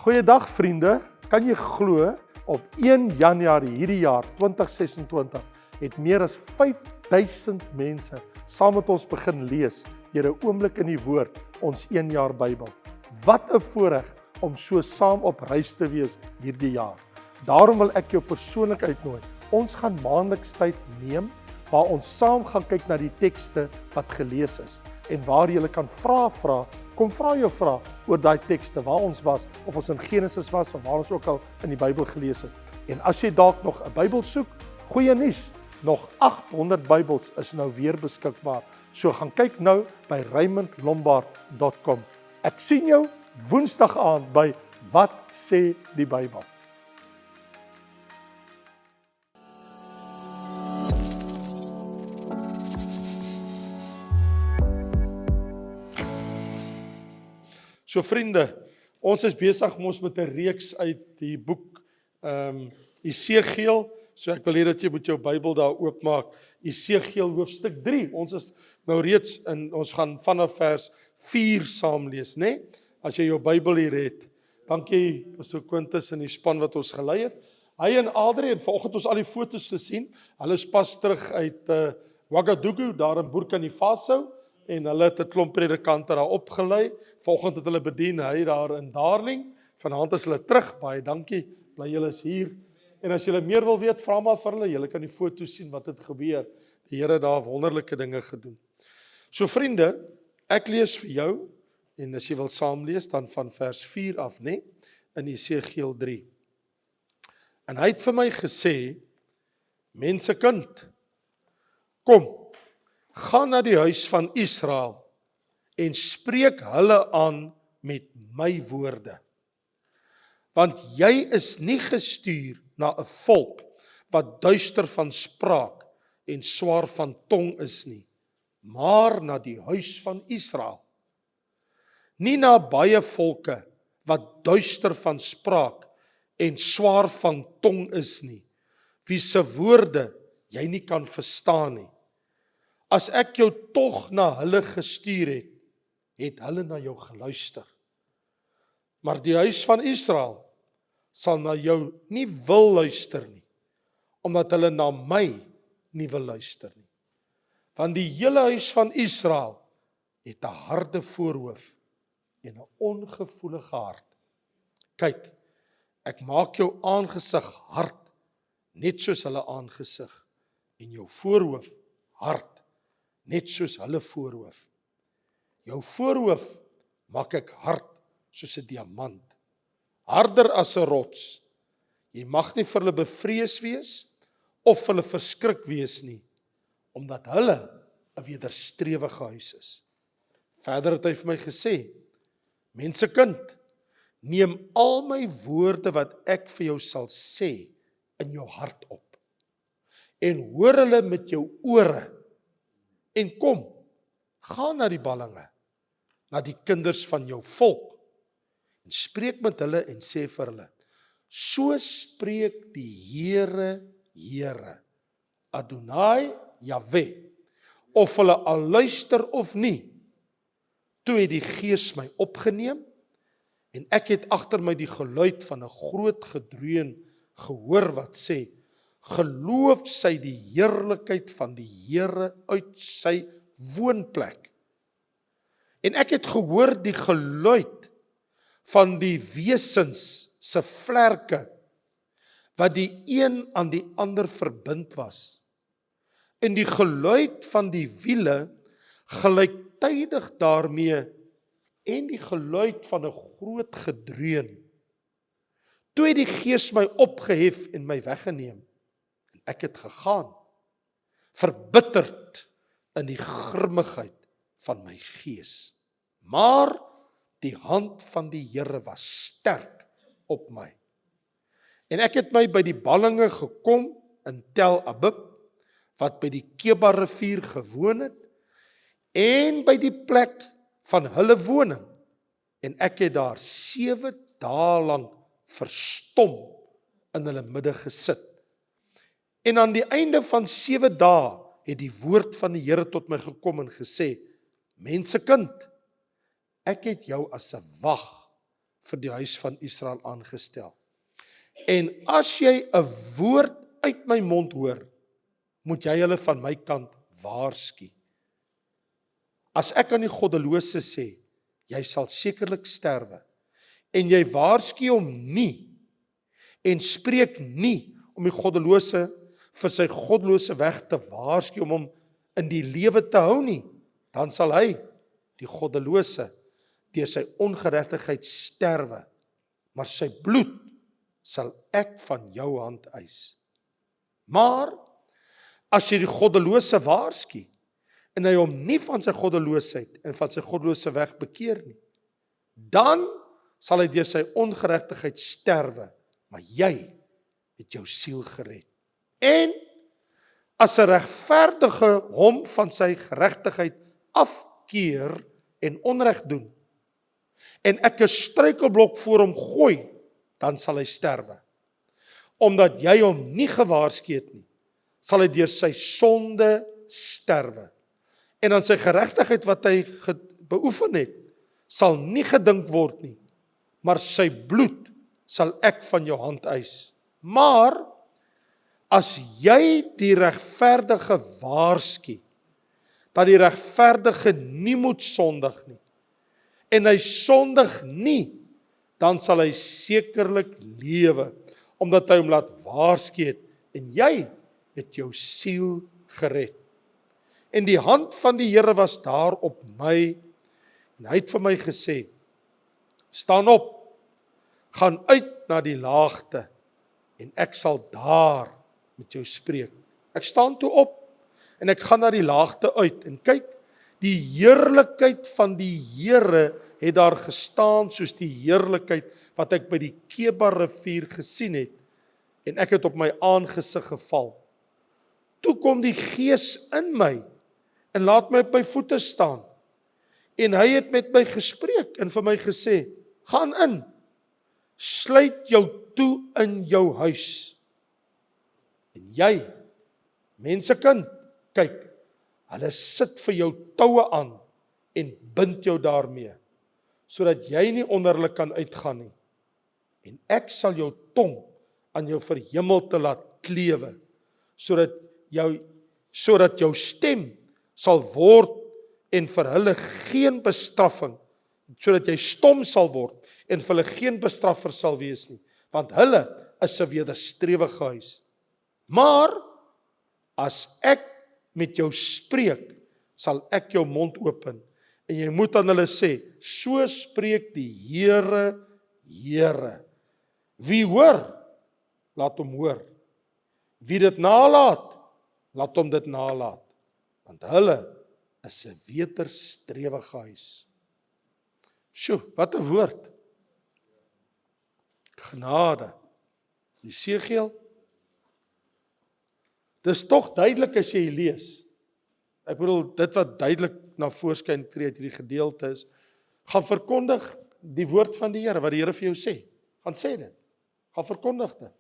Goeiedag vriende, kan jy glo op 1 Januarie hierdie jaar 2026 het meer as 5000 mense saam met ons begin lees deur 'n oomblik in die woord, ons 1 jaar Bybel. Wat 'n voorreg om so saam op reis te wees hierdie jaar. Daarom wil ek jou persoonlik uitnooi. Ons gaan maandeliks tyd neem waar ons saam gaan kyk na die tekste wat gelees is en waar jy kan vra. Kom vra jou vrae oor daai tekste waar ons was, of ons in Genesis was of waar ons ook al in die Bybel gelees het. En as jy dalk nog 'n Bybel soek, goeie nuus, nog 800 Bybels is nou weer beskikbaar. So gaan kyk nou by raymondlombard.com. Ek sien jou Woensdag aand by Wat sê die Bybel? So vriende, ons is besig met 'n reeks uit die boek Esegiel. So ek wil hê dat jy moet jou Bybel daar oopmaak. Esegiel hoofstuk 3. Ons is nou reeds ons gaan vanaf vers 4 saam lees, né? As jy jou Bybel hier het. Dankie Pastor Quintus en die span wat ons gelei het. Hy en Adrie en vanoggend ons al die foto's gesien. Hulle is pas terug uit Ouagadougou daar in Burkina Faso. En hulle het 'n klomp predikante daar opgelei. Vanoggend het hulle bedien, hy daar in Darling. Vanaand is hulle terug, baie dankie, bly julle is hier. En as julle meer wil weet, vra maar vir hulle, julle kan die foto's sien wat het gebeur. Die Here daar wonderlike dinge gedoen. So vriende, ek lees vir jou, en as jy wil saam lees, dan van vers 4 af, né? In Esegiel 3. En hy het vir my gesê, mensekind, kom, gaan na die huis van Israel en spreek hulle aan met my woorde. Want jy is nie gestuur na 'n volk wat duister van spraak en swaar van tong is nie, maar na die huis van Israel. Nie na baie volke wat duister van spraak en swaar van tong is nie, wie se woorde jy nie kan verstaan nie. As ek jou tog na hulle gestuur het, het hulle na jou geluister. Maar die huis van Israel sal na jou nie wil luister nie, omdat hulle na my nie wil luister nie. Want die hele huis van Israel het 'n harde voorhoof en 'n ongevoelige hart. Kyk, ek maak jou aangesig hard, net soos hulle aangesig, en jou voorhoof hard, net soos hulle voorhoof. Jou voorhoof maak ek hard soos 'n diamant, harder as 'n rots. Jy mag nie vir hulle bevrees wees of vir hulle verskrik wees nie, omdat hulle 'n wederstrewige huis is. Verder het hy vir my gesê, mensekind, neem al my woorde wat ek vir jou sal sê in jou hart op en hoor hulle met jou ore. En kom, gaan na die ballinge, na die kinders van jou volk, en spreek met hulle en sê vir hulle, so spreek die Here, Adonai Jahwe, of hulle al luister of nie. Toe het die Gees my opgeneem, en ek het agter my die geluid van 'n groot gedreun gehoor wat sê, geloof sy die heerlikheid van die Here uit sy woonplek. En ek het gehoor die geluid van die wesens se vlerke, wat die een aan die ander verbind was. En die geluid van die wiele gelyktydig daarmee en die geluid van 'n groot gedreun. Toe het die Gees my opgehef en my weggeneem. Ek het gegaan, verbitterd in die grimmigheid van my gees. Maar die hand van die Here was sterk op my. En ek het my by die ballinge gekom in Tel Abib, wat by die Kebar rivier gewoon het, en by die plek van hulle woning. En ek het daar 7 dae lank verstom in hulle midde gesit. En aan die einde van 7 dae het die woord van die Here tot my gekom en gesê, mensekind, ek het jou as 'n wag vir die huis van Israel aangestel. En as jy 'n woord uit my mond hoor, moet jy hulle van my kant waarsku. As ek aan die goddelose sê, jy sal sekerlik sterwe, en jy waarsku hom nie, en spreek nie om die goddelose vir sy goddelose weg te waarsku om hom in die lewe te hou nie, dan sal hy, die goddelose, deur sy ongeregtigheid sterwe, maar sy bloed sal ek van jou hand eis. Maar, as jy die goddelose waarsku, en hy hom nie van sy goddeloosheid en van sy goddelose weg bekeer nie, dan sal hy deur sy ongeregtigheid sterwe, maar jy het jou siel gered. En, as 'n regverdige hom van sy geregtigheid afkeer en onreg doen, en ek 'n struikelblok voor hom gooi, dan sal hy sterwe. Omdat jy hom nie gewaarsku het nie, sal hy deur sy sonde sterwe. En aan sy geregtigheid wat hy beoefen het, sal nie gedink word nie, maar sy bloed sal ek van jou hand eis. Maar, as jy die regverdige waarsku, dat die regverdige nie moet sondig nie, en hy sondig nie, dan sal hy sekerlik lewe, omdat hy hom laat waarsku het, en jy het jou siel gered. En die hand van die Here was daar op my, en hy het vir my gesê, staan op, gaan uit na die laagte, en ek sal daar met jou spreek. Ek staan toe op, en ek gaan na die laagte uit, en kyk, die heerlikheid van die Here het daar gestaan, soos die heerlikheid wat ek by die Kebar rivier gesien het, en ek het op my aangesig geval. Toe kom die Gees in my, en laat my op my voete staan, en hy het met my gespreek, en vir my gesê, gaan in, sluit jou toe in jou huis, en jy, mensekind, kyk, hulle sit vir jou toue aan, en bind jou daarmee, sodat jy nie onder hulle kan uitgaan nie, en ek sal jou tong aan jou verhemelte laat klewe, sodat jou stem sal word, en vir hulle geen bestraffing, sodat jy stom sal word, en vir hulle geen bestraffer sal wees nie, want hulle is 'n wederstrewige huis. Maar, as ek met jou spreek, sal ek jou mond open, en jy moet aan hulle sê, so spreek die Here, Here. Wie hoor, laat hom hoor. Wie dit naalaat, laat hom dit naalaat. Want hulle is 'n wederstrewige huis. Sjoe, wat 'n woord. Genade. Jesegiel. Dis tog duidelik as jy lees. Ek bedoel, dit wat duidelik na voorskyn tree uit hierdie gedeelte is, gaan verkondig die woord van die Here, wat die Here vir jou sê. Gaan sê dit. Gaan verkondig dit.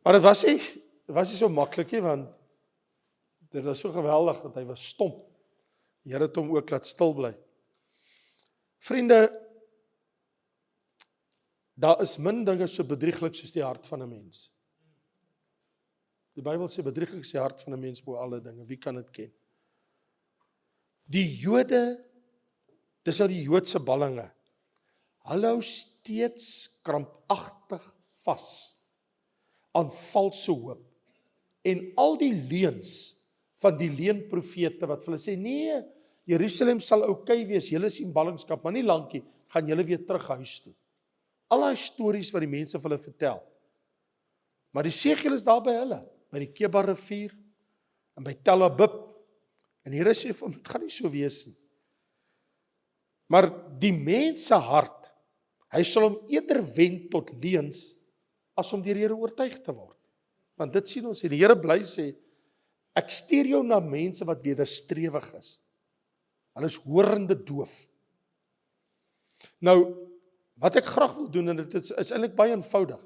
Maar dit was nie so maklik nie, want dit was so geweldig dat hy was stom. Die Here het hom ook laat stil bly. Vriende, daar is min dinge so bedrieglik soos die hart van 'n mens. Die Bybel sê bedrieglik is die hart van 'n mens bo alle dinge. Wie kan dit ken? Die Jode, dis nou die Joodse ballinge, hulle hou steeds krampagtig vas aan valse hoop. En al die leuns van die leenprofete wat vir hulle sê, nee, Jerusalem sal oukei wees, julle is in ballingskap, maar nie lankie, gaan julle weer terug huis toe. Al die stories wat die mense vir hulle vertel. Maar die Jesegiel is daar by hulle, by die Kebar rivier, en by Tel Abib, en die Here sê vir hom, dit gaan nie so wees nie. Maar die mens se hart, hy sal hom eerder wend tot leuns, as om deur die Here oortuig te word. Want dit sien ons, die Here bly sê, ek stuur jou na mense wat wederstrewig is. Hulle is horende doof. Nou, wat ek graag wil doen, en dit is eintlik baie eenvoudig.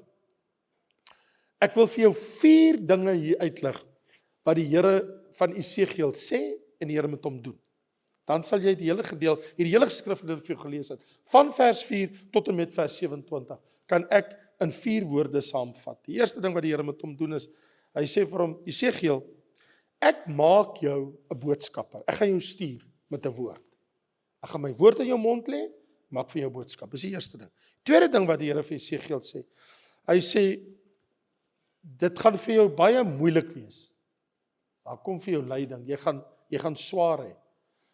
Ek wil vir jou 4 dinge hier uitlig, wat die Here van Jesegiel sê, en die Here met hom doen. dan sal jy die hele gedeelte, hierdie hele skrifgedeelte vir jou gelees het, van vers 4 tot en met vers 27, kan ek in 4 woorde saamvat. Die eerste ding wat die Here met hom doen is, hy sê vir hom, Esegiel, ek maak jou 'n boodskapper. Ek gaan jou stuur met 'n woord. Ek gaan my woord in jou mond lê, maak vir jou boodskap. Dis die eerste ding. Tweede ding wat die Here vir Esegiel sê, hy sê, dit gaan vir jou baie moeilik wees. Daar kom vir jou lyding. Jy gaan swaar hê.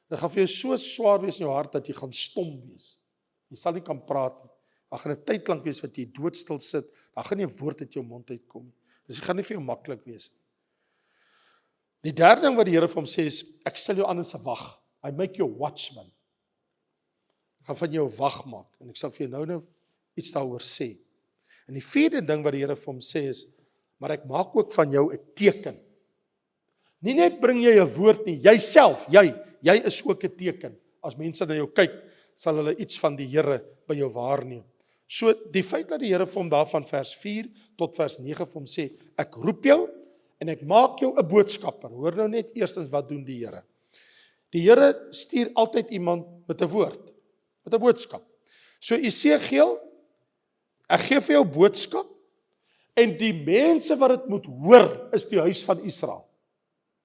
Dit gaan vir jou so swaar wees in jou hart dat jy gaan stom wees. Jy sal nie kan praat nie. Daar gaan 'n tyd lank wees wat jy doodstil sit. Daar gaan nie 'n woord uit jou mond uitkom nie. Dus dit gaan nie vir jou maklik wees. Die derde ding wat die Here vir hom sê is, ek stel jou aan in sy wag. I make you watchman. Ek gaan van jou 'n wag maak en ek sal vir jou nou iets daaroor sê. En die vierde ding wat die Here vir hom sê is, maar ek maak ook van jou 'n teken. Nie net bring jy 'n woord nie, jouself, jy is ook 'n teken. As mense na jou kyk, sal hulle iets van die Here by jou waarneem. So die feit dat die Here vir hom daarvan vers 4 tot vers 9 vir hom sê, ek roep jou en ek maak jou 'n boodskapper. Hoor nou net eerstens wat doen die Here. Die Here stuur altyd iemand met 'n woord, met 'n boodskap. So Esegiel, ek gee vir jou boodskap en die mense wat dit moet hoor is die huis van Israel.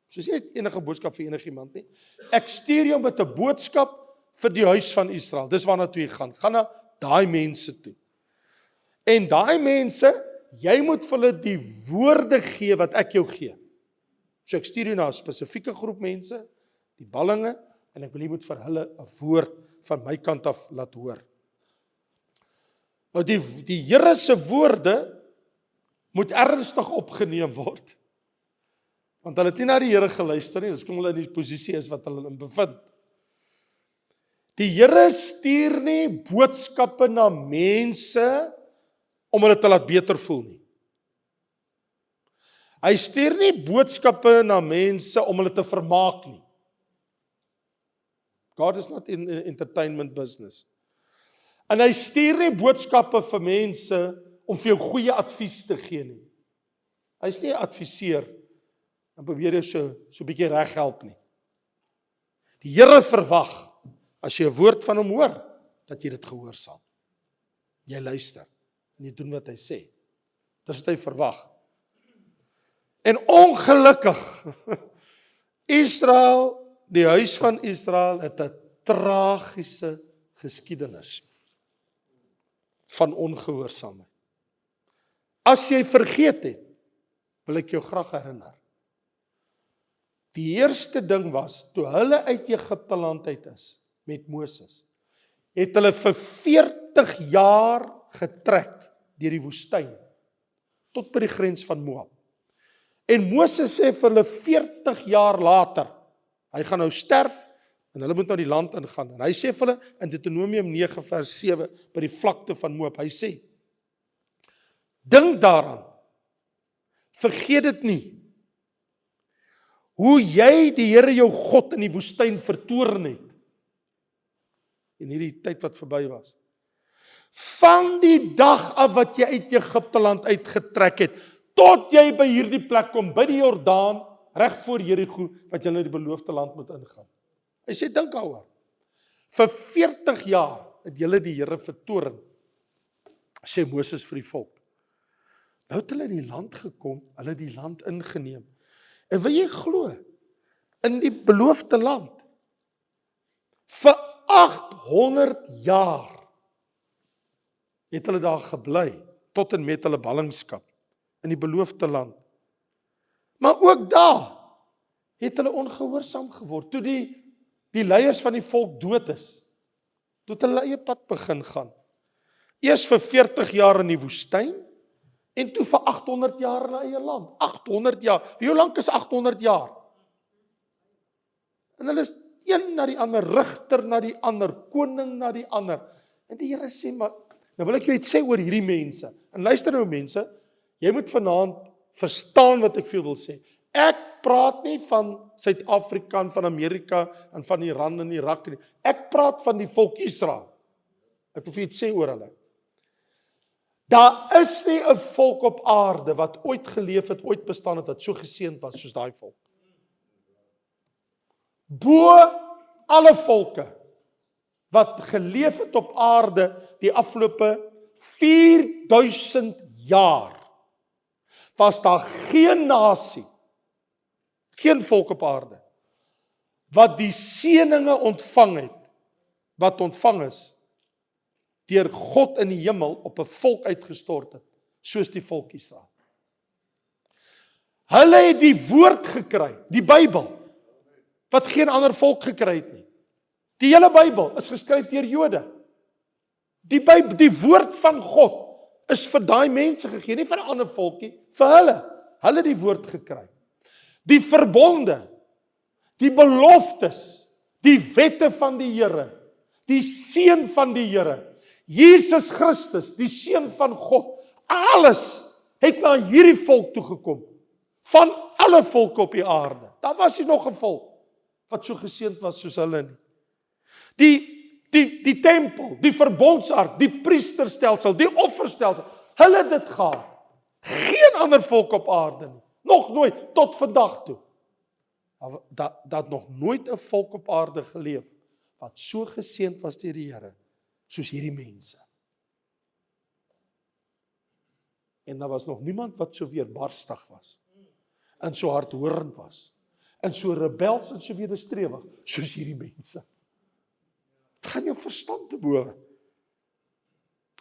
So is nie net enige boodskap vir enigiemand nie. Ek stuur jou met 'n boodskap vir die huis van Israel. Dis waarna toe jy gaan. Gaan na daai mense toe. En daai mense, jy moet vir hulle die woorde gee wat ek jou gee. So ek stuur jou na 'n spesifieke groep mense, die ballinge, en ek wil jy moet vir hulle 'n woord van my kant af laat hoor. Nou die Here se woorde moet ernstig opgeneem word. Want hulle het nie na die Here geluister nie, dis kom hulle in die posisie is wat hulle in bevind. Die Here stuur nie boodskappe na mense om hulle te laat beter voel nie. Hy stuur nie boodskappe na mense om hulle te vermaak nie. God is not in the entertainment business. En hy stuur nie boodskappe vir mense om vir jou goeie advies te gee nie. Hy is nie 'n adviseur en probeer jou so 'n bietjie reg help nie. Die Here verwag, as jy 'n woord van hom hoor, dat jy dit gehoorsaam. Jy luister en jy doen wat hy sê. Dis wat hy verwag. En ongelukkig, Israel, die huis van Israel, het 'n tragiese geskiedenis van ongehoorsaamheid. As jy vergeet het, wil ek jou graag herinner. Die eerste ding was, toe hulle uit Egipte land uit is, met Moses, het hulle vir 40 jaar getrek deur die woestyn, tot by die grens van Moab. En Moses sê vir hulle 40 jaar later, hy gaan nou sterf, en hulle moet nou die land ingaan. En hy sê vir hulle, in Deuteronomium 9 vers 7, by die vlakte van Moab, hy sê, dink daaraan, vergeet dit nie, hoe jy die Here jou God in die woestyn vertoorn het, in hierdie tyd wat verby was. Van die dag af wat jy uit Egipte land uitgetrek het, tot jy by hierdie plek kom, by die Jordaan, reg voor Jerigo, wat jy nou die beloofde land moet ingaan. Hy sê, dink daaroor. Vir 40 jaar het julle die Here vertoorn, sê Moses vir die volk. Nou het hulle in die land gekom, hulle het die land ingeneem. En wil jy glo, in die beloofde land, vir 800 jaar, het hulle daar gebly, tot en met hulle ballingskap, in die beloofde land. Maar ook daar, het hulle ongehoorsaam geword, toe die leiers van die volk dood is, toe het hulle eie pad begin gaan. Eers vir 40 jaar in die woestyn, en toe vir 800 jaar in eie land. 800 jaar. Wie hoe lank is 800 jaar? En hulle is een na die ander, rigter na die ander, koning na die ander. En die Here sê, maar, nou wil ek jou iets sê oor hierdie mense. En luister nou mense, jy moet vanaand verstaan wat ek vir jou wil sê. Ek praat nie van Suid-Afrika en van Amerika en van Iran en Irak nie. Ek praat van die volk Israel. Ek wil vir jou iets sê oor hulle. Daar is nie 'n volk op aarde wat ooit geleef het, ooit bestaan het, wat so geseënd was soos daai volk. Bo alle volke wat geleef het op aarde die afgelope 4000 jaar, was daar geen nasie, geen volk op aarde, wat die seëninge ontvang het, wat ontvang is, deur God in die hemel op 'n volk uitgestort het, soos die volk Israel. Hulle het die woord gekry, die Bybel, wat geen ander volk gekry het nie. Die hele Bybel is geskryf deur Jode. Die Bybel, die woord van God, is vir daai mense gegee, nie vir 'n ander volkie, vir hulle. Hulle het die woord gekry. Die verbonde, die beloftes, die wette van die Here, die seun van die Here, Jesus Christus, die seun van God, alles het na hierdie volk toegekom, van alle volke op die aarde. Daar was nie nog 'n volk wat so geseënd was soos hulle nie. Die tempel, die verbondsark, die priesterstelsel, die offerstelsel, hulle het dit gehad. Geen ander volk op aarde nie. Nog nooit, tot vandag toe. Dat nog nooit 'n volk op aarde geleef, wat so geseënd was deur die Here, soos hierdie mense. En daar was nog niemand wat so weerbarstig was, en so hardhoorend was, en so rebels en so wederstrewig, soos hierdie mense. Het gaan jou verstand te bowe.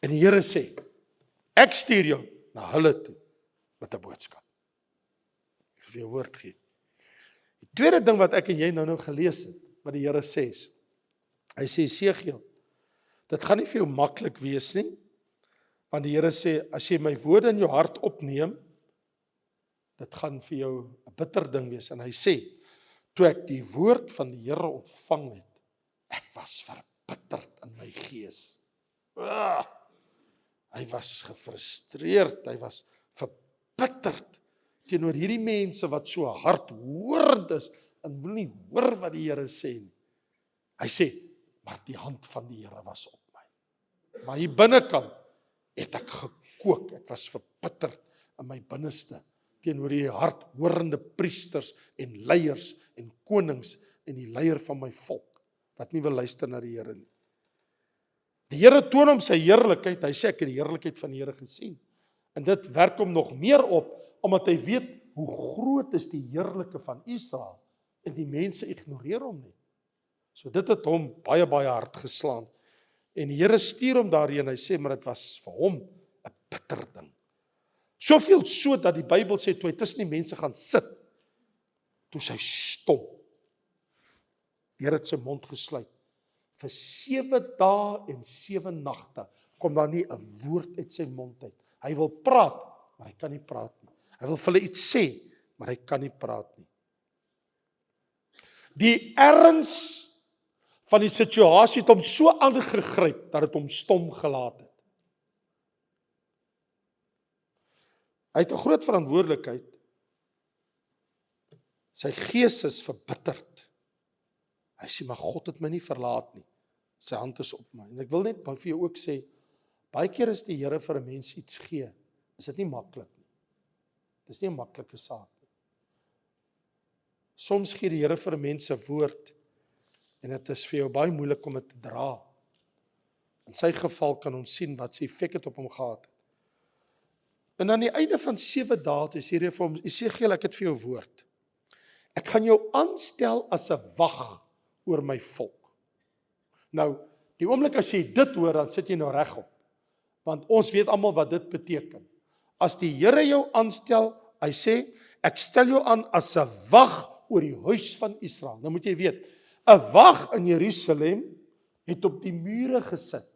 En die Here sê, ek stuur jou na hulle toe, met 'n boodskap. Ek gaan vir jou woord gee. Die tweede ding wat ek en jy nou gelees het, wat die Here sê, hy sê, Esegiel, dit gaan nie vir jou maklik wees nie, want die Here sê, as jy my woorde in jou hart opneem, dit gaan vir jou 'n bitter ding wees. En hy sê, toe ek die woord van die Here ontvang het, ek was verbitterd in my gees. Hy was gefrustreerd, hy was verbitterd teenoor hierdie mense wat so hardhoorend is, en wil nie hoor wat die Here sê nie. Hy sê, maar die hand van die Here was op my. Maar hier binnekant het ek gekook, ek was verbitterd in my binneste, teenoor die hardhoorende priesters en leiers en konings en die leier van my volk, wat nie wil luister na die Here nie. Die Here toon hom sy heerlikheid, hy sê ek het die heerlikheid van die Here gesien. En dit werk hom nog meer op, omdat hy weet hoe groot is die heerlike van Israel, en die mense ignoreer hom nie. So dit het hom baie hard geslaan. En die Here stuur hom daarheen, hy sê, maar dit was vir hom 'n bitter ding. Soveel so dat die Bybel sê, toe hy tussen die mense gaan sit, toe sy stom. Die Here het sy mond gesluit. Vir 7 dae en 7 nagte kom daar nie 'n woord uit sy mond uit. Hy wil praat, maar hy kan nie praat nie. Hy wil vir hulle iets sê, maar hy kan nie praat nie. Die erns van die situasie het hom so aangegryp, dat het hom stom gelaat het. Hy het 'n groot verantwoordelikheid. Sy gees is verbitterd. Hy sê, maar God het my nie verlaat nie. Sy hand is op my. En ek wil net vir jou ook sê, baie keer as die Here vir 'n mens iets gee, is dit nie maklik nie. Dit is nie 'n maklike saak nie. Soms gee die Here vir 'n mens 'n woord, en dit is vir jou baie moeilik om dit te dra. In sy geval kan ons sien wat sy effek het op hom gehad het. En aan die einde van 7 dae, is hier vir hom, Esegiel, ek het vir jou woord. Ek gaan jou aanstel as 'n wag oor my volk. Nou, die oomblik as jy dit hoor, dan sit jy nou regop. Want ons weet almal wat dit beteken. As die Here jou aanstel, hy sê, ek stel jou aan as 'n wag oor die huis van Israel. Nou moet jy weet, 'n wag in Jerusalem het op die mure gesit.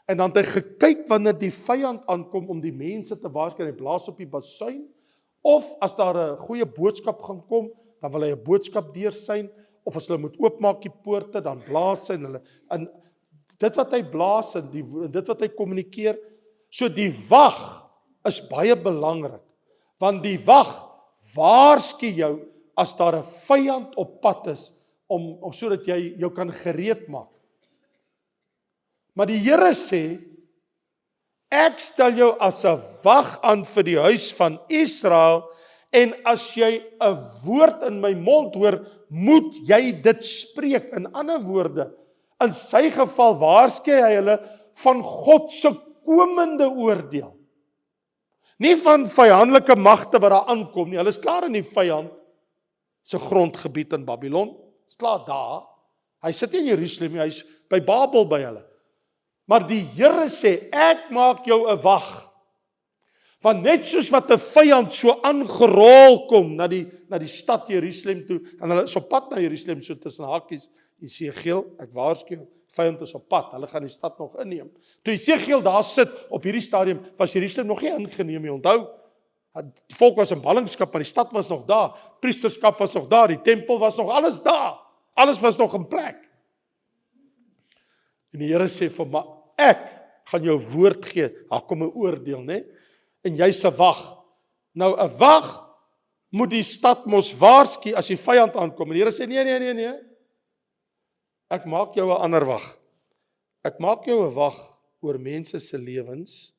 En dan het hy gekyk wanneer die vyand aankom om die mense te waarsku, hy blaas op die basuin, of as daar 'n goeie boodskap gaan kom, dan wil hy 'n boodskap deursein, of as hulle moet oopmaak die poorte, dan blaas hy, en dit wat hy blaas, en dit wat hy kommunikeer, so die wag is baie belangrik, want die wag waarsku jou, as daar 'n vyand op pad is, om sodat jy jou kan gereed maak. Maar die Here sê, ek stel jou as 'n wag aan vir die huis van Israel, en as jy 'n woord in my mond hoor, moet jy dit spreek. In ander woorde, in sy geval waarsku hy hulle van God se komende oordeel. Nie van vyandelike magte wat daar aankom nie. Hulle is klaar in die vyand se grondgebied in Babylon. Is klaar daar. Hy sit nie in Jerusalem nie, hy is by Babel by hulle. Maar die Here sê, ek maak jou 'n wag. Want net soos wat 'n vyand so aangerol kom na die stad Jerusalem toe, en hulle is op pad na Jerusalem, so tussen hakies, Esegiel, ek waarsku jou, vyand is op pad, hulle gaan die stad nog inneem. Toe Esegiel daar sit, op hierdie stadium, was Jerusalem nog nie ingeneem nie, onthou, die volk was in ballingskap, maar die stad was nog daar, priesterskap was nog daar, die tempel was nog alles daar, alles was nog in plek. En die Here sê vir my, ek gaan jou woord gee, daar kom 'n oordeel, né? En jy's 'n wag. Nou 'n wag moet die stad mos waarsku as die vyand aankom. En die Here sê nee. Ek maak jou 'n ander wag. Ek maak jou 'n wag oor mense se lewens.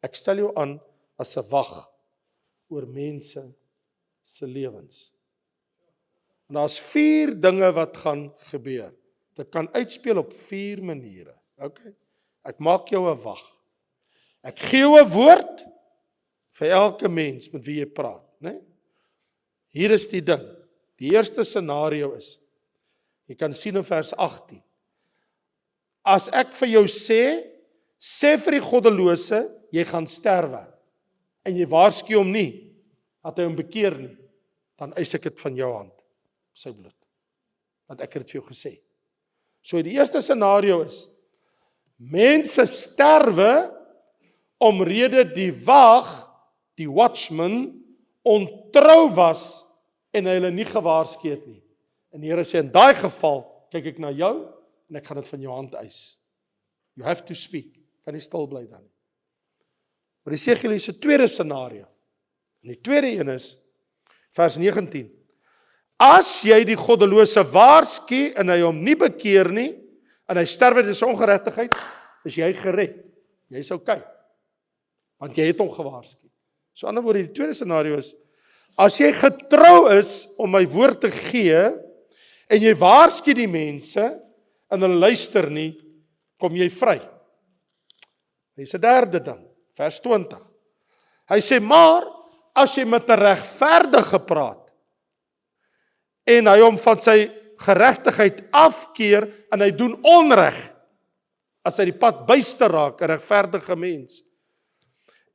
Ek stel jou aan as 'n wag oor mense se lewens. En daar's 4 dinge wat gaan gebeur. Dit kan uitspeel op 4 maniere. Okay? Ek maak jou 'n wag. Ek gee jou 'n woord vir elke mens met wie jy praat, né? Hier is die ding. Die eerste scenario is, jy kan sien in vers 18. As ek vir jou sê vir die goddelose, jy gaan sterwe, en jy waarsku hom nie, dat hy hom bekeer nie, dan eis ek dit van jou hand, sy bloed. Want ek het dit vir jou gesê. So die eerste scenario is, mense sterwe, omrede die wag, die watchman, ontrou was, en hy hulle nie gewaarsku het nie. En die Here sê, in daai geval, kyk ek na jou, en ek gaan dit van jou hand eis. You have to speak. Kan nie stil bly dan nie. Maar Esegiel is 'n tweede scenario. En die tweede een is, vers 19. As jy die goddelose waarsku, en hy hom nie bekeer nie, en hy sterwe deur sy ongeregtigheid, is jy gered. Jy's okay. Want jy het hom gewaarsku. So ander woorde, die tweede scenario is, as jy getrou is om my woord te gee, en jy waarsku die mense, en hulle luister nie, kom jy vry. Hy is 'n derde ding, vers 20. Hy sê, maar, as jy met 'n regverdige praat, en hy hom van sy geregtigheid afkeer, en hy doen onreg, as hy die pad byster raak, 'n regverdige mens,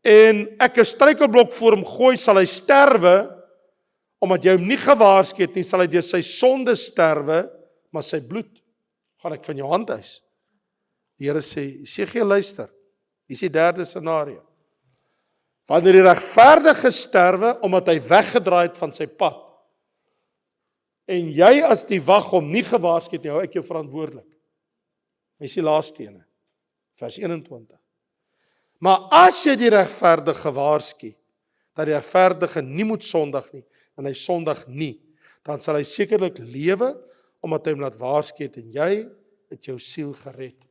en ek 'n struikelblok voor hom gooi, sal hy sterwe, omdat jy hom nie gewaarsku het nie, sal hy deur sy sonde sterwe, maar sy bloed gaan ek van jou hand eis. Die Here sê, Esegiel luister, hier is die derde scenario. Wanneer die regverdige sterwe, omdat hy weggedraai het van sy pad, en jy as die wag hom nie gewaarsku het nie, hou ek jou verantwoordelik. Hy sê laaste ene, vers 21. Maar as jy die regverdige waarsku, dat die regverdige nie moet sondig nie, en hy sondig nie, dan sal hy sekerlik lewe, omdat hy hom laat waarsku het, en jy het jou siel gered.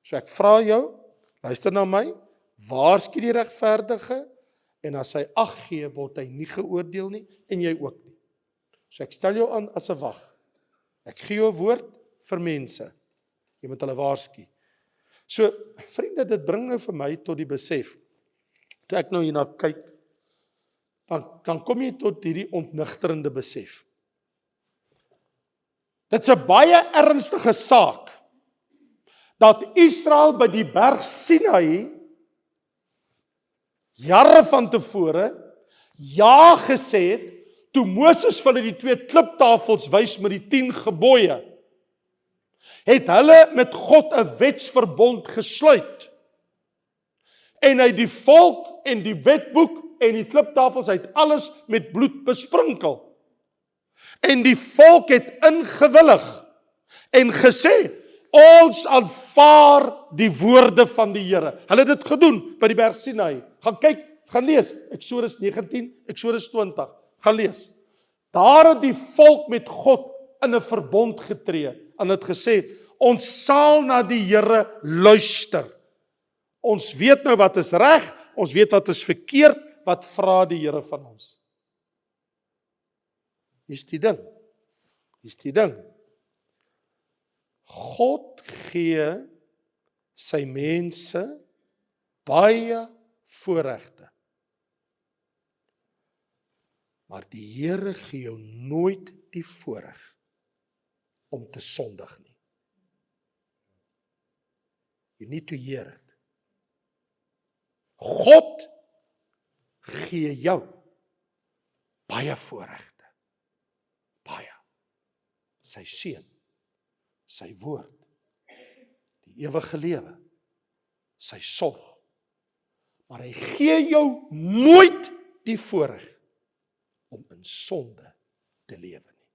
So ek vra jou, luister na my, waarsku die regverdige, en as hy ag gee, word hy nie geoordeel nie, en jy ook nie. So ek stel jou aan as 'n wag. Ek gee jou 'n woord vir mense. Jy moet hulle waarsku. So, vriende, dit bring nou vir my tot die besef, toe ek nou hierna kyk, dan kom jy tot hierdie ontnigterende besef. Dit is 'n baie ernstige saak, dat Israel by die berg Sinai, jare van tevore, ja gesê het, toe Moses vir hulle die 2 kliptafels wys met die 10 gebooie, het hulle met God 'n wetsverbond gesluit. En hy die volk en die wetboek en die kliptafels, hy het alles met bloed besprinkel. En die volk het ingewillig en gesê, ons aanvaar die woorde van die Here. Hulle het dit gedoen by die berg Sinai. Gaan kyk, gaan lees, Eksodus 19, Eksodus 20, gaan lees. Daar het die volk met God in 'n verbond getree, en het gesê, ons sal na die Here luister. Ons weet nou wat is reg, ons weet wat is verkeerd, wat vra die Here van ons. Dis die ding. Dis die ding. God gee sy mense baie voorregte. Maar die Here gee jou nooit die voorreg om te sondig nie. You need to hear it. God gee jou baie voorregte. Baie. Sy seun, sy woord, die ewige lewe, sy sorg. Maar hy gee jou nooit die voorreg om in sonde te lewe nie.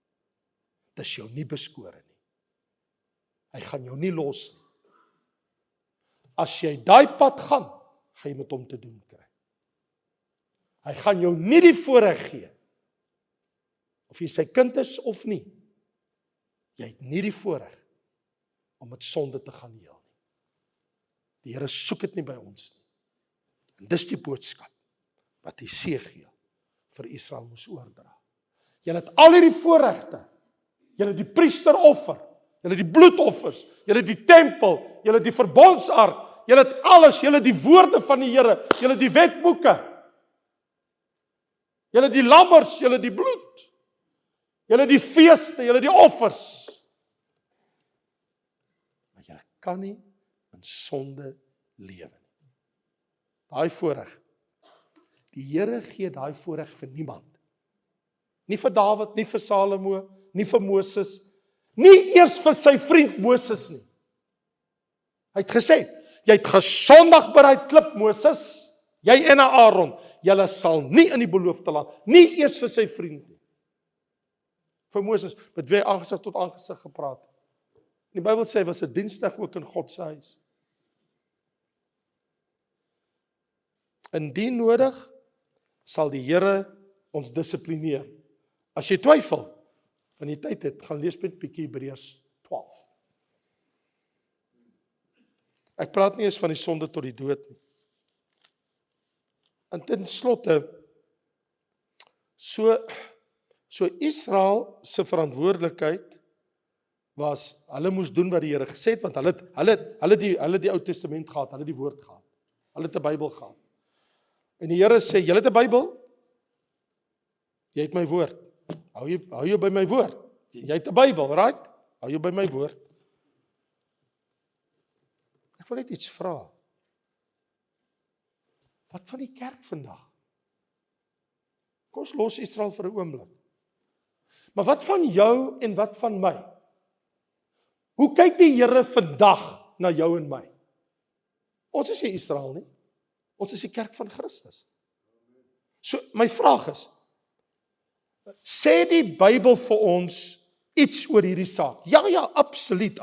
Dis jou nie beskore nie. Hy gaan jou nie los nie. As jy daai pad gaan, gaan jy met hom te doen kry. Hy gaan jou nie die voorreg gee, of jy sy kind is of nie. Jy het nie die voorreg om met sonde te gaan heel nie. Die Here soek dit nie by ons nie. En dis die boodskap wat Jesegiel vir Israel moes oordra. Julle het al hierdie voorregte. Julle het die priesteroffer, julle het die bloedoffers, julle het die tempel, julle het die verbondsark, julle het alles, julle het die woorde van die Here, julle het die wetboeke. Julle het die lammers, julle het die bloed. Julle het die feeste, julle het die offers. Maar julle kan nie in sonde lewe nie. Daai voorreg. Die Here gee daai voorreg vir niemand. Nie vir Dawid, nie vir Salomo, nie vir Moses, nie eers vir sy vriend Moses nie. Hy het gesê, jy het gesondig by daai klip Moses, jy en Aaron, julle sal nie in die beloofde land, nie eers vir sy vriend nie. Vir Moses, met wie hy aangesig tot aangesig gepraat het. Die Bybel sê, hy was 'n diensdag ook in God se huis. Indien nodig, sal die Here ons dissiplineer. As jy twyfel, van die tyd het, gaan lees met bietjie Hebreërs 12. Ek praat nie eens van die sonde tot die dood nie. En ten slotte, so Israel se verantwoordelikheid was, hulle moes doen wat die Here gesê het, want hulle het die Ou Testament gehad, hulle het die woord gehad, hulle het 'n Bybel gehad. En die Here sê, julle het 'n Bybel, jy het my woord, hou jou by my woord, jy het 'n Bybel, right? Hou jou by my woord. Ek wil net iets vra. Wat van die kerk vandag? Kom ons los Israel vir 'n oomblik. Maar wat van jou en wat van my? Hoe kyk die Here vandag na jou en my? Ons is nie Israel nie. Ons is die kerk van Christus. So, my vraag is, sê die Bybel vir ons iets oor hierdie saak? Ja, absoluut,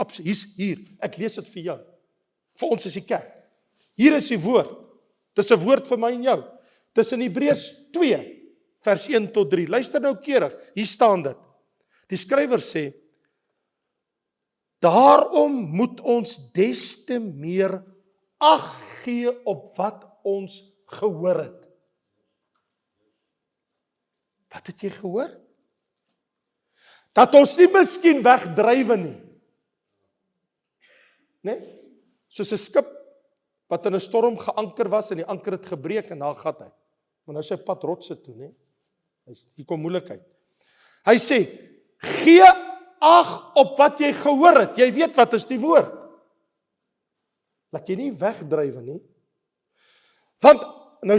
hier, ek lees dit vir jou. Vir ons is die kerk. Hier is die woord. Dis 'n woord vir my en jou. Dis in Hebreërs 2, vers 1 tot 3. Luister nou keurig, hier staan dit. Die skrywer sê, daarom moet ons des te meer ag gee op wat ons gehoor het. Wat het jy gehoor? Dat ons nie miskien wegdrywe nie. Nee? Soos 'n skip wat in 'n storm geanker was en die anker het gebreek en daar gat hy. Maar nou sy pad rotse toe, nee? Hier kom moeilikheid. Hy sê, gee ag op wat jy gehoor het. Jy weet wat is die woord. Laat jy nie wegdrywe nie. Want, nou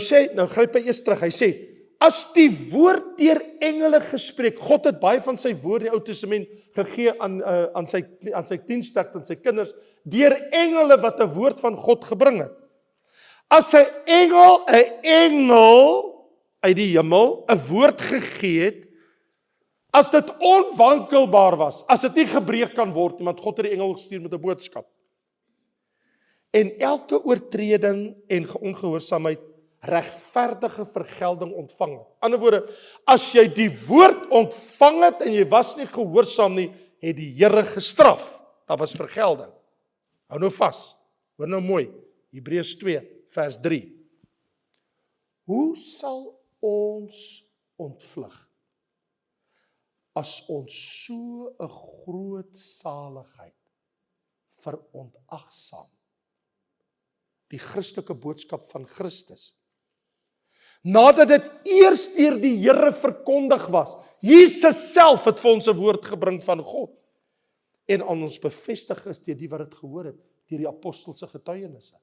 gryp hy eers terug, hy sê, as die woord deur engele gespreek, God het baie van sy woord in die Ou Testament gegee aan sy diensknegte en sy kinders, deur engele wat 'n woord van God gebring het. As 'n engel uit die hemel 'n woord gegee het, as dit onwankelbaar was, as dit nie gebreek kan word nie, want God het die engel gestuur met 'n boodskap. En elke oortreding en ongehoorsaamheid regverdige vergelding ontvang het. Ander woorde, as jy die woord ontvang het en jy was nie gehoorsaam nie, het die Here gestraf. Daar was vergelding. Hou nou vas. Hoor nou mooi. Hebreërs 2 vers 3. Hoe sal ons ontvlug as ons so 'n groot saligheid verontagsaam, die Christelike boodskap van Christus, nadat dit eers deur die Here verkondig was. Jesus self het vir ons 'n woord gebring van God, en aan ons bevestig is deur die wat dit gehoor het, deur die apostelse getuienisse.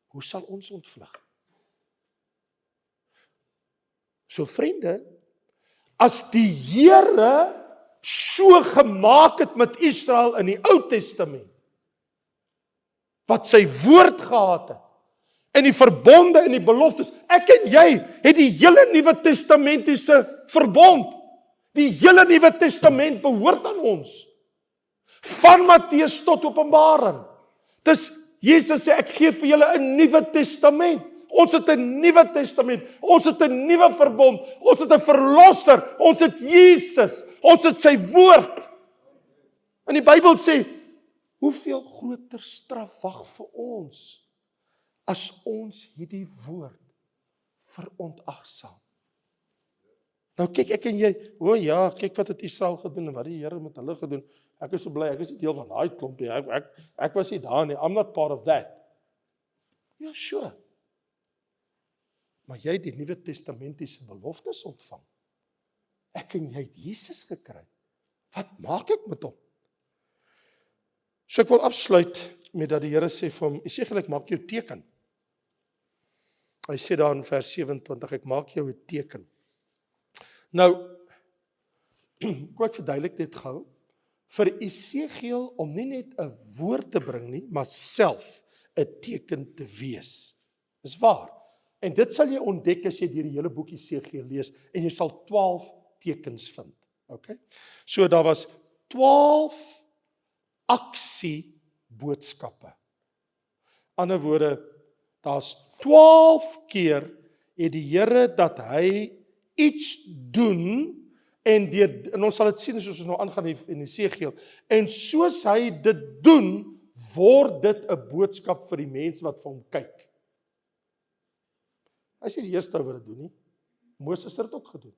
Hoe sal ons ontvlug? So vriende, as die Here so gemaak het met Israel in die Ou Testament, wat sy woord gehad het, en die verbonde en die beloftes, ek en jy het die hele Nuwe Testamentiese verbond. Die hele Nuwe Testament behoort aan ons. Van Matteus tot Openbaring. Dis Jesus sê, ek gee vir julle 'n Nuwe Testament. Ons het 'n Nuwe Testament. Ons het 'n nuwe verbond. Ons het 'n verlosser. Ons het Jesus. Ons het sy woord. En die Bybel sê, hoeveel groter straf wag vir ons as ons hierdie woord verontagsaam. Nou kyk ek en jy, o ja, kyk wat het Israel gedoen en wat die Here met hulle gedoen. Ek is so bly, ek is nie deel van daai klompie. Ek was nie daar nie. I'm not part of that. Ja, sure. Maar jy het die Nuwe Testamentiese beloftes ontvang. Ek en jy het Jesus gekry. Wat maak ek met hom? So ek wil afsluit met dat die Here sê vir hom, Esegiel, ek maak jou teken. Hy sê daar in vers 27, ek maak jou 'n teken. Nou, ek verduidelik dit gou, vir Esegiel om nie net 'n woord te bring nie, maar self 'n teken te wees. Dis waar. En dit sal jy ontdek as jy deur die hele boek Esegiel lees, en jy sal 12 tekens vind. Okay? So daar was 12 aksieboodskappe. Ander woorde, daar's 12 keer het die Here dat hy iets doen, en ons sal dit sien soos ons nou aangaan in Esegiel, en soos hy dit doen, word dit 'n boodskap vir die mense wat vir hom kyk. Hy is nie die eerste wat dit doen nie. Moses het dit ook gedoen.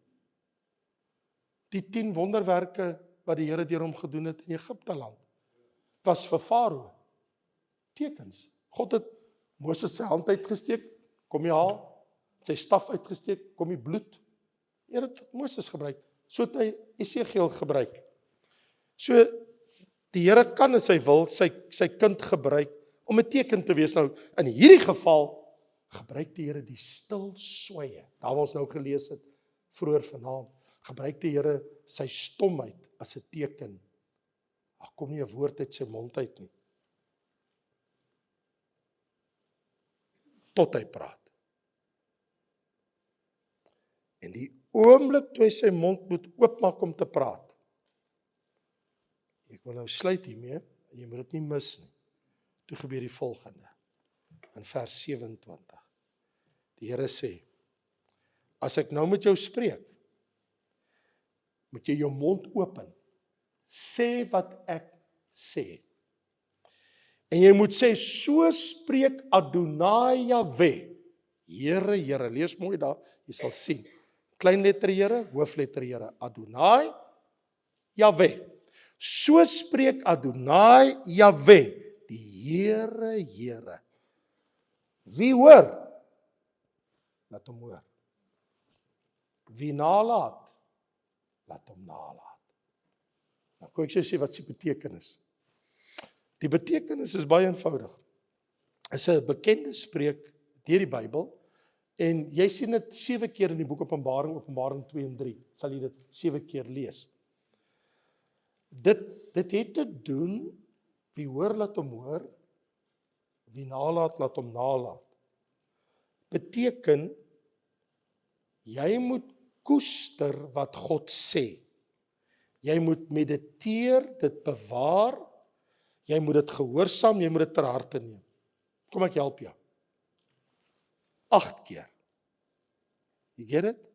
Die 10 wonderwerke wat die Here deur hom gedoen het in Egipte land, was vir Farao tekens. God het Moses sy hand uitgesteek, kom jy haal, sy staf uitgesteek, kom die bloed. Hy het Moses gebruik, so het hy Esegiel gebruik. So, die Here kan as hy wil, sy kind gebruik, om 'n teken te wees. Nou, in hierdie geval, gebruik die Here die stil sweye, daar waar ons nou gelees het, vroeër vanaand, gebruik die Here sy stomheid as 'n teken. Daar kom nie 'n woord uit sy mond uit nie. Tot hy praat. En die oomblik toe hy sy mond moet oopmaak om te praat. Ek wil nou sluit hiermee, jy moet dit nie mis nie. Toe gebeur die volgende. In vers 27. Die Here sê, as ek nou met jou spreek, moet jy jou mond open. Sê wat ek sê. En jy moet sê, so spreek Adonai Jahwe. Here, Here, lees mooi daar, jy sal sien. Klein letter Here, hoofletter Here, Adonai Jahwe. So spreek Adonai Jahwe, die Here, Here. Wie hoor? Laat hom hoor. Wie nalat? Laat hom nalat. Nou kom ek sê wat die betekenis. Die betekenis is baie eenvoudig. Is 'n bekende spreek deur die Bybel, en jy sien dit 7 keer in die boek Openbaring 2 en 3, sal jy dit 7 keer lees. Dit het te doen, wie hoor laat hom hoor, wie nalat laat hom nalat. Beteken, jy moet koester wat God sê. Jy moet mediteer, dit bewaar, jy moet dit gehoorsaam, jy moet dit ter harte neem. Kom ek help jou. 8 keer. You get it?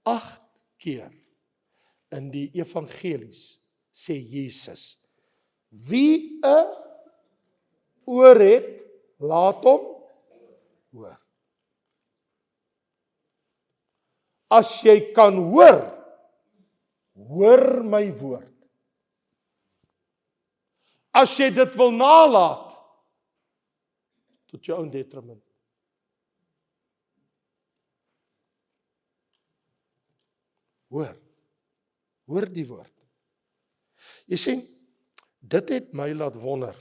8 keer in die evangelies sê Jesus, wie 'n oor het, laat hom hoor. As jy kan hoor, Hoor my woord. As jy dit wil nalat, tot jou own detriment. Hoor die woord. Jy sien, dit het my laat wonder.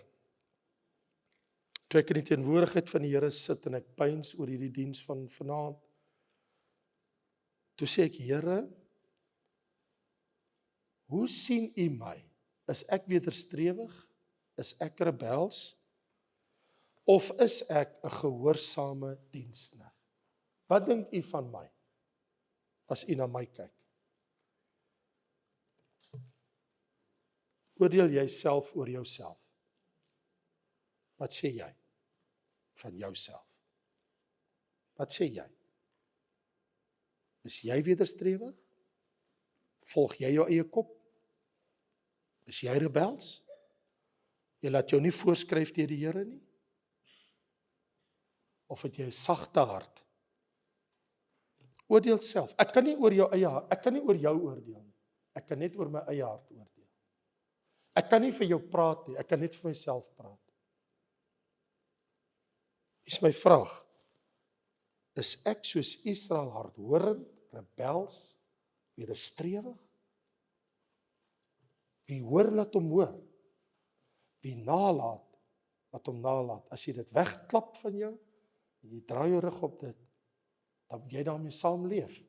Toe ek in die teenwoordigheid van die Here sit en ek pyns oor hierdie diens van vanaand, toe sê ek, Here, hoe sien U my? Is ek wederstrewig? Is ek rebels? Of is ek 'n gehoorsame diensknegt? Wat dink U van my, as U na my kyk? Oordeel jy self oor jouself? Wat sê jy van jouself? Wat sê jy? Is jy wederstrewig? Volg jy jou eie kop? Is jy rebels? Jy laat jou nie voorskryf deur die Here nie? Of het jy 'n sagte hart? Oordeel self. Ek kan nie oor jou eie hart, ek kan nie oor jou oordeel nie. Ek kan net oor my eie hart oordeel. Ek kan nie vir jou praat nie, ek kan net vir myself praat. Is my vraag, is ek soos Israel hardhoorend, rebels, wederstrewig? Wie hoor, laat hom hoor. Wie nalat, laat hom nalat. As jy dit wegklap van jou, en jy draai jou rug op dit, dan moet jy daarmee saamleef.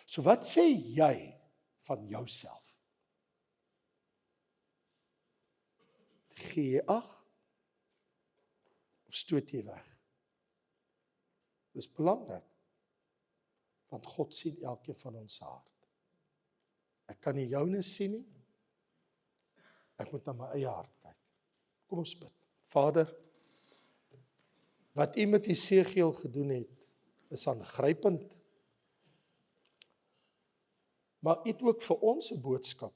So wat sê jy van jouself? Gee jy ag, of stoot jy weg? Dis belangrik, want God sien elkeen van ons hart. Ek kan nie joune sien nie, ek moet na my eie hart kyk. Kom ons bid. Vader, wat U met Esegiel gedoen het, is aangrypend. Maar U het ook vir ons 'n boodskap.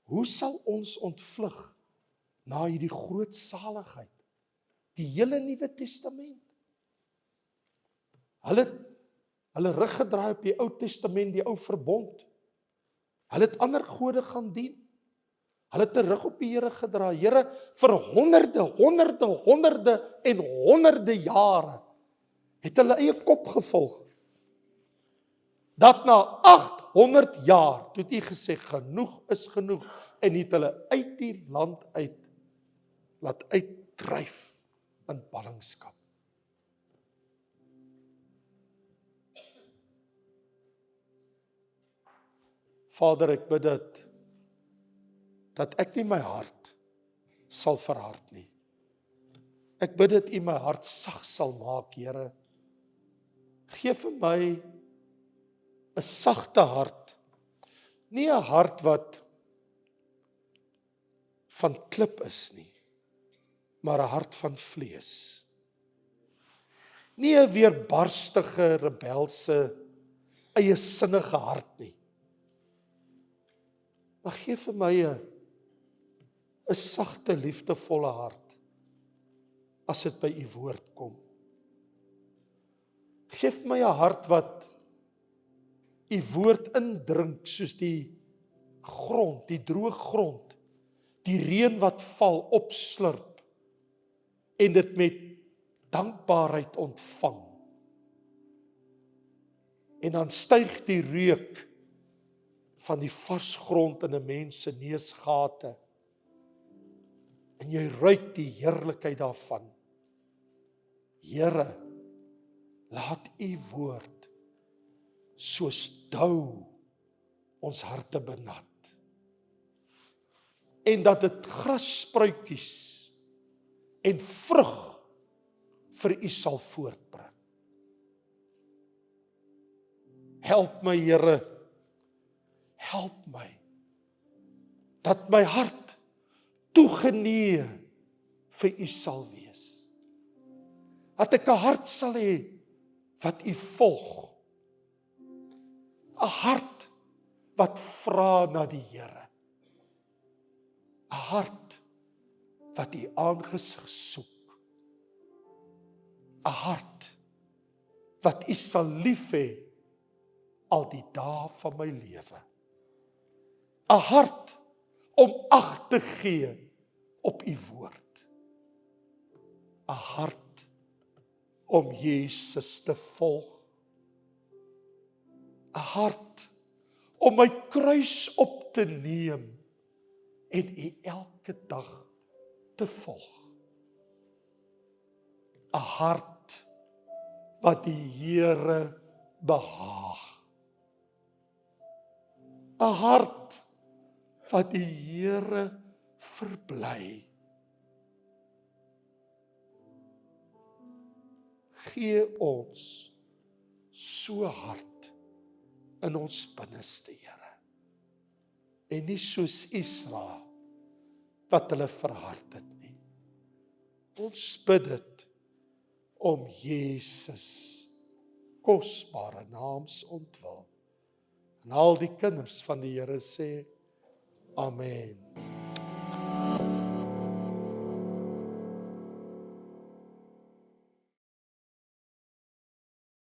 Hoe sal ons ontvlug na hierdie groot saligheid? Die hele Nuwe Testament. Hulle rug gedraai op die Ou Testament, die Ou Verbond. Hulle het ander gode gaan dien. Hulle het terug op die Here gedraai. Here, vir honderde jare het hulle eie kop gevolg. Dat na 800 jaar, toe het U gesê, genoeg is genoeg, en het hulle uit die land uit, laat uitdryf in ballingskap. Vader, ek bid dat ek nie my hart sal verhard nie. Ek bid dat U my hart sag sal maak, Here. Gee vir my 'n sagte hart, nie 'n hart wat van klip is nie, maar 'n hart van vlees. Nie 'n weerbarstige, rebelse, eie sinnige hart nie. Maar gee vir my 'n sagte, liefdevolle hart, as dit by U woord kom. Geef my 'n hart wat U woord indrink, soos die grond, die droë grond, die reën wat val, opslurp, en dit met dankbaarheid ontvang. En dan styg die reuk van die vars grond in 'n mens se neusgate, en jy ruik die heerlikheid daarvan. Here, laat U woord soos dou ons harte benat, en dat dit grasspruitjies en vrug vir U sal voortbring. Help my, Here, help my, dat my hart toegenee vir U sal wees. Dat ek 'n hart sal hê wat U volg. 'n hart wat vra na die Here. 'n hart wat U aangesig soek. 'n hart wat U sal lief hê al die dae van my lewe. 'n Hart om ag te gee op u woord. 'n Hart om Jesus te volg. 'n Hart om my kruis op te neem en u elke dag te volg. 'n Hart wat die Here behaag. 'n Hart wat die Here verbly. Gee ons so hart in ons binneste, Here. En nie soos Israel wat hulle verhard het nie. Ons bid dit om Jesus kosbare naams ontwil. En al die kinders van die Here sê, Amen.